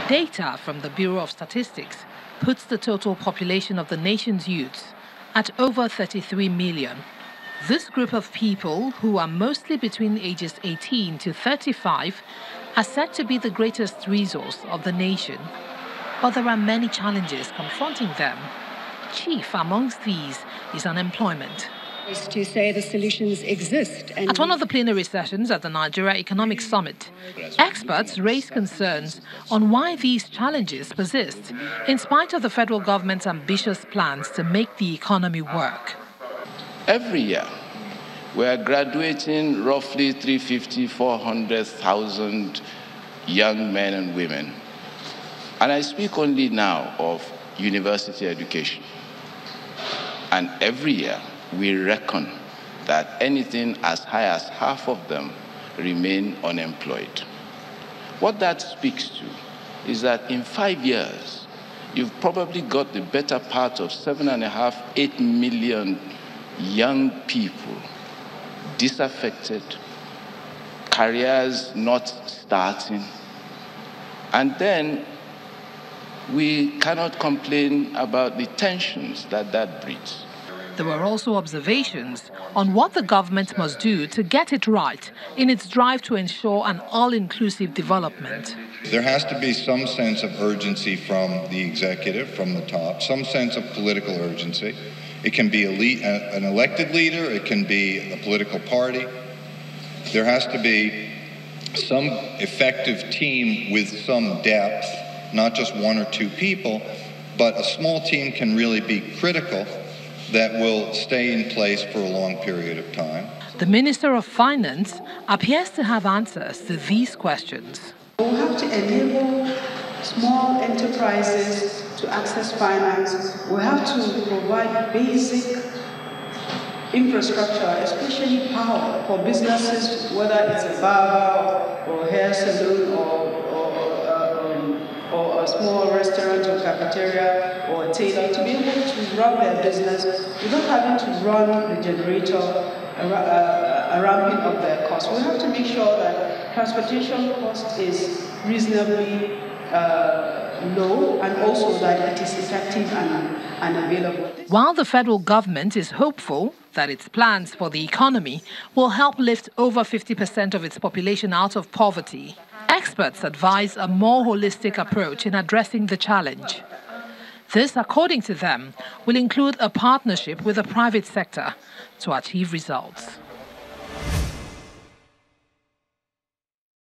Data from the Bureau of Statistics puts the total population of the nation's youths at over 33 million. This group of people, who are mostly between ages 18 to 35, are said to be the greatest resource of the nation. But there are many challenges confronting them. Chief amongst these is unemployment. Is to say the solutions exist. At one of the plenary sessions at the Nigeria Economic Summit, experts raised concerns on why these challenges persist, in spite of the federal government's ambitious plans to make the economy work. Every year, we are graduating roughly 400,000 young men and women. And I speak only now of university education. And every year, we reckon that anything as high as half of them remain unemployed. What that speaks to is that in 5 years, you've probably got the better part of 7.5, 8 million young people disaffected, careers not starting, and then we cannot complain about the tensions that breeds. There were also observations on what the government must do to get it right in its drive to ensure an all-inclusive development. There has to be some sense of urgency from the executive, from the top, some sense of political urgency. It can be an elected leader, it can be a political party. There has to be some effective team with some depth, not just one or two people, but a small team can really be critical that will stay in place for a long period of time. The Minister of Finance appears to have answers to these questions. We have to enable small enterprises to access finance. We have to provide basic infrastructure, especially power for businesses, whether it's a barber or hair salon or a small restaurant or cafeteria or a tailor, to be able to run their business without having to run the generator, a ramping up their costs. We have to make sure that transportation cost is reasonably low, and also that it is effective and available. While the federal government is hopeful that its plans for the economy will help lift over 50% of its population out of poverty, experts advise a more holistic approach in addressing the challenge. This, according to them, will include a partnership with the private sector to achieve results.